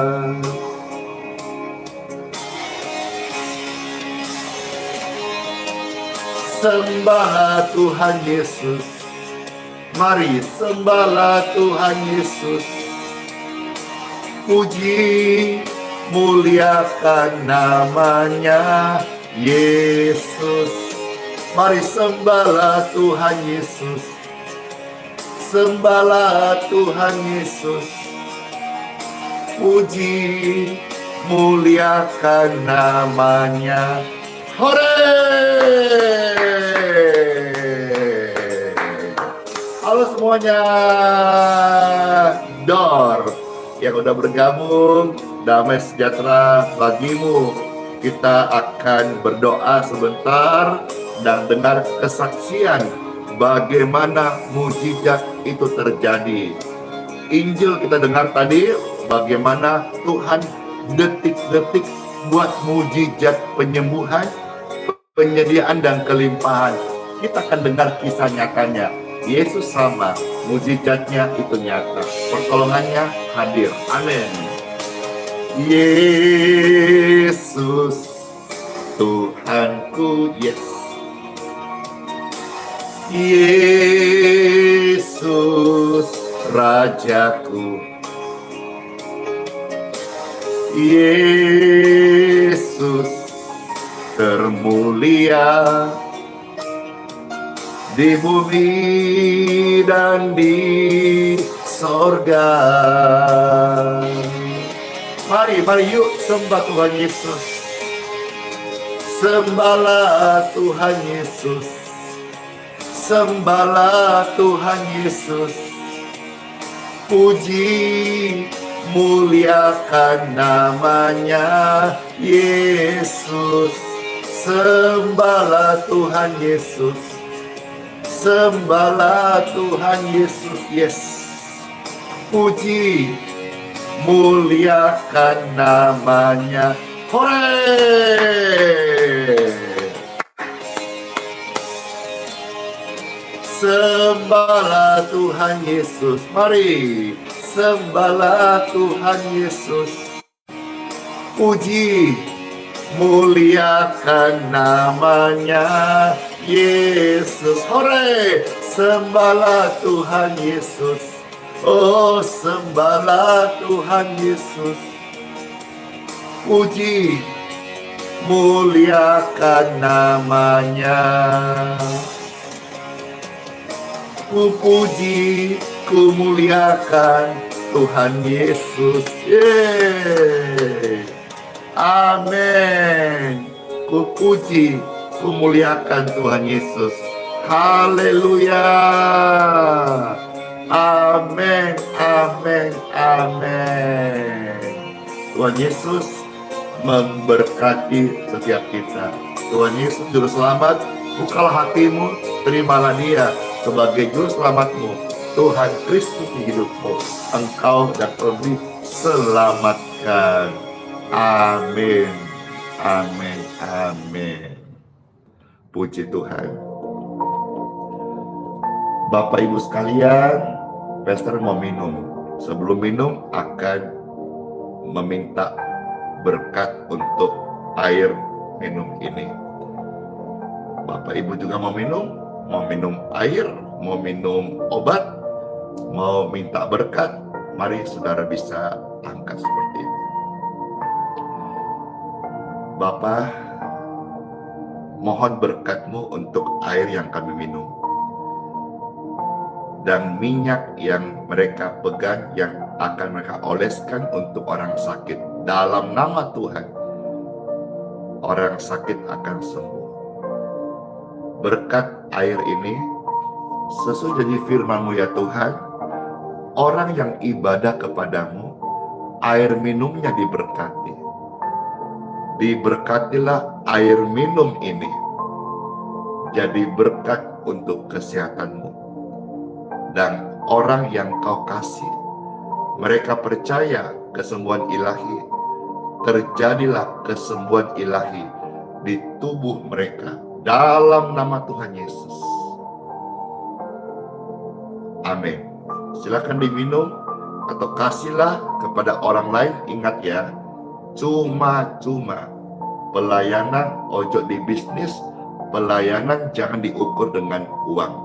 Sembahlah Tuhan Yesus, mari sembahlah Tuhan Yesus. Puji, muliakan namanya Yesus. Mari sembahlah Tuhan Yesus, sembahlah Tuhan Yesus. Puji, muliakan namanya. Hore! Halo semuanya, Dor yang udah bergabung, damai sejahtera bagimu. Kita akan berdoa sebentar dan dengar kesaksian bagaimana mujizat itu terjadi. Injil kita dengar tadi, bagaimana Tuhan detik-detik buat mujizat penyembuhan, penyediaan dan kelimpahan. Kita akan dengar kisah nyatanya. Yesus sama, mujizatnya itu nyata, pertolongannya hadir. Amin. Yesus Tuhanku, yes. Yesus Rajaku, Yesus termulia di bumi dan di sorga. Mari yuk sembah Tuhan Yesus. Sembahlah Tuhan Yesus, sembahlah Tuhan Yesus. Puji, muliakan namanya Yesus. Sembahlah Tuhan Yesus, sembahlah Tuhan Yesus, yes. Puji, muliakan namanya. Hore! Sembahlah Tuhan Yesus, mari sembahlah Tuhan Yesus. Puji, muliakan namanya Yesus. Hore! Sembahlah Tuhan Yesus. Oh, sembahlah Tuhan Yesus. Puji, muliakan namanya. Ku puji, ku muliakan Tuhan Yesus. Yeay. Amin. Ku puji, ku muliakan Tuhan Yesus. Haleluya. Amin, amin, amin. Tuhan Yesus memberkati setiap kita. Tuhan Yesus Juru Selamat, bukalah hatimu, terimalah Dia sebagai Juru Selamatmu. Tuhan Kristus di hidupmu, engkau dapat diselamatkan. Amin, amin, amin. Puji Tuhan. Bapak Ibu sekalian, Pastor mau minum. Sebelum minum akan meminta berkat untuk air minum ini. Bapak Ibu juga mau minum? mau minum air, mau minum obat, mau minta berkat, mari saudara bisa angkat seperti ini. Bapa, mohon berkat-Mu untuk air yang kami minum dan minyak yang mereka pegang yang akan mereka oleskan untuk orang sakit. Dalam nama Tuhan, orang sakit akan sembuh. Berkat air ini, sesuai dengan firman-Mu ya Tuhan, orang yang ibadah kepadamu, air minumnya diberkati. Diberkatilah air minum ini, jadi berkat untuk kesehatan-Mu. Dan orang yang Kau kasih, mereka percaya kesembuhan ilahi, terjadilah kesembuhan ilahi di tubuh mereka dalam nama Tuhan Yesus. Amin. Silakan diminum atau kasihlah kepada orang lain. Ingat ya, cuma-cuma. Pelayanan ojo di bisnis, pelayanan jangan diukur dengan uang.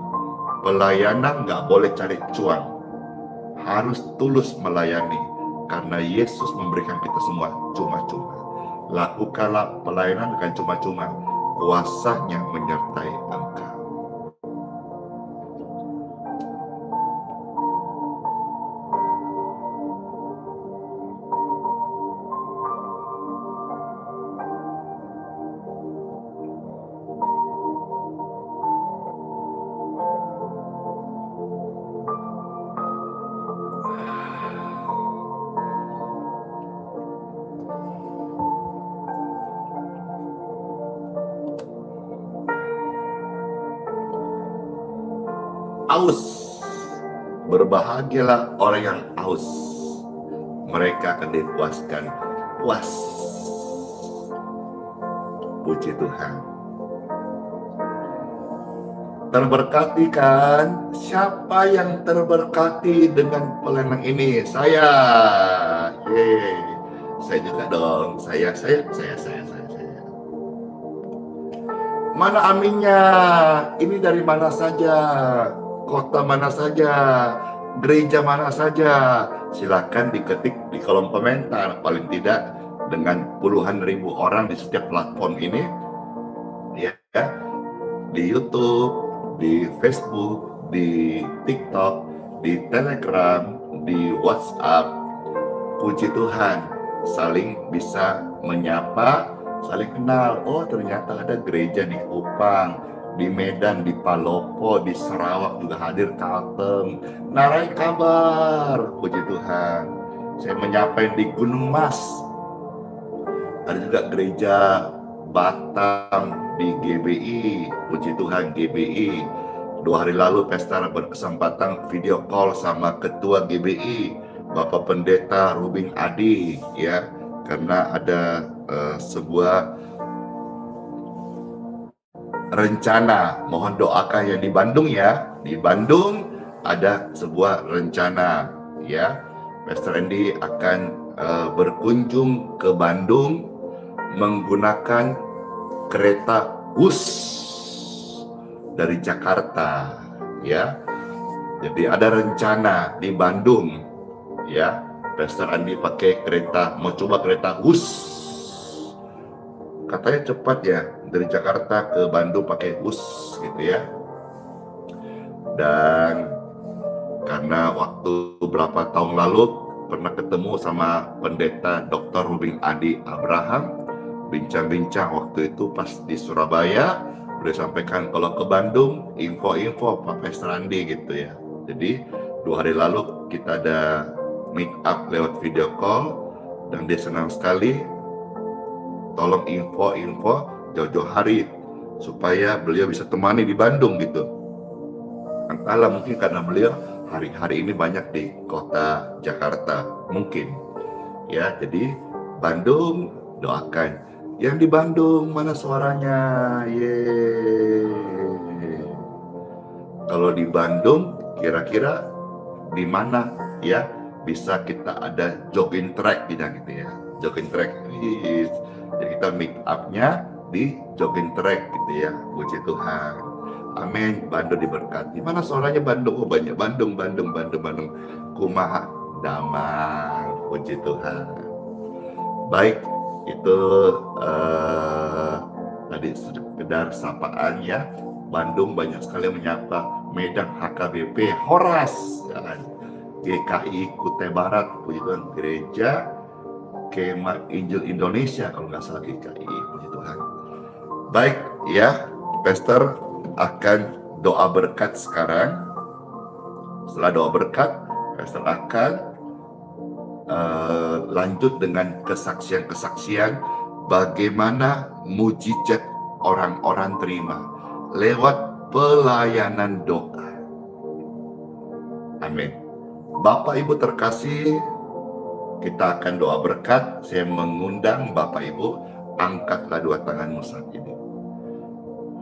Pelayanan nggak boleh cari cuan, harus tulus melayani, karena Yesus memberikan kita semua cuma-cuma. Lakukanlah pelayanan dengan cuma-cuma, kuasanya menyertai engkau. Aus, berbahagialah orang yang aus, mereka akan dipuaskan. Puas. Puji Tuhan. Terberkati kan? Siapa yang terberkati dengan pelayanan ini? Saya. Yeay. Saya juga dong. Saya. Mana aminnya? Ini dari mana saja? Kota mana saja? Gereja mana saja? Silakan diketik di kolom komentar. Paling tidak dengan puluhan ribu orang di setiap platform ini, ya, di YouTube, di Facebook, di TikTok, di Telegram, di WhatsApp. Puji Tuhan, saling bisa menyapa, saling kenal. Oh, ternyata ada gereja di Kupang, di Medan, di Palopo, di Sarawak juga hadir Kalteng. Narai kabar, puji Tuhan. Saya menyapa yang di Gunung Mas. Ada juga gereja Batam di GBI, puji Tuhan GBI. 2 hari lalu Pastor berkesempatan video call sama Ketua GBI, Bapak Pendeta Rubin Adi, ya, karena ada sebuah rencana, mohon doakan yang di Bandung ya. Di Bandung ada sebuah rencana ya. Pastor Andy akan berkunjung ke Bandung menggunakan kereta bus dari Jakarta ya. Jadi ada rencana di Bandung ya. Pastor Andy pakai kereta, mau coba kereta bus. Katanya cepat ya, dari Jakarta ke Bandung pakai bus gitu ya. Dan karena waktu berapa tahun lalu pernah ketemu sama pendeta Dr. Rubin Adi Abraham, bincang-bincang waktu itu pas di Surabaya, udah sampaikan kalau ke Bandung info-info Pak Pastor Andi gitu ya. Jadi 2 hari lalu kita ada meet up lewat video call dan dia senang sekali. Tolong info-info jauh-jauh hari supaya beliau bisa temani di Bandung gitu. Entahlah, mungkin karena beliau hari-hari ini banyak di kota Jakarta mungkin ya. Jadi Bandung, doakan yang di Bandung, mana suaranya? Yeay. Kalau di Bandung kira-kira di mana ya bisa kita ada jogging track gitu ya. Jogging track. Jadi kita meet up-nya di jogging track gitu ya. Puji Tuhan. Amin. Bandung diberkati. Mana suaranya Bandung? Oh banyak. Bandung. Kumaha damang. Puji Tuhan. Baik, itu tadi sekedar sapaan ya. Bandung banyak sekali menyapa. Medan HKBP Horas, ya kan? GKI Kutai Barat, puji Tuhan. Gereja Kemah Injil Indonesia, kalau nggak salah GKI, puji Tuhan. Baik ya, Pastor akan doa berkat sekarang. Setelah doa berkat, Pastor akan lanjut dengan kesaksian-kesaksian bagaimana mujizat orang-orang terima lewat pelayanan doa. Amin. Bapak Ibu terkasih, kita akan doa berkat. Saya mengundang Bapak Ibu, angkatlah dua tanganmu saat ini.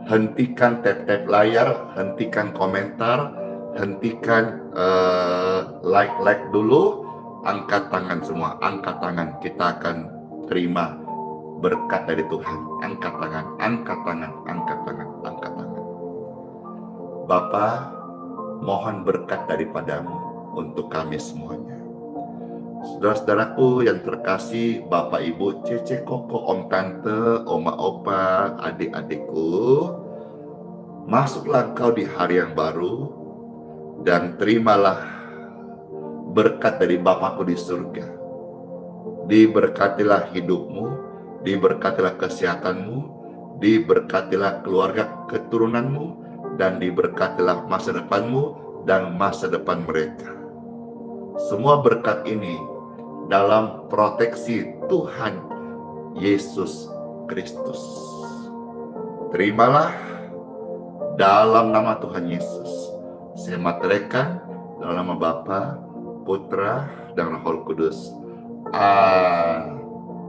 Hentikan tap-tap layar, hentikan komentar, hentikan like dulu. Angkat tangan semua, angkat tangan. Kita akan terima berkat dari Tuhan. Angkat tangan, angkat tangan, angkat tangan, angkat tangan. Bapa, mohon berkat daripadamu untuk kami semuanya. Saudara-saudaraku yang terkasih, Bapak Ibu, Cece, Koko, Om Tante, Oma, Opa, adik-adikku, masuklah engkau di hari yang baru dan terimalah berkat dari Bapakku di surga. Diberkatilah hidupmu, diberkatilah kesehatanmu, diberkatilah keluarga keturunanmu, dan diberkatilah masa depanmu dan masa depan mereka. Semua berkat ini dalam proteksi Tuhan Yesus Kristus. Terimalah dalam nama Tuhan Yesus. Saya materaikan dalam nama Bapa, Putra, dan Roh Kudus. Amin.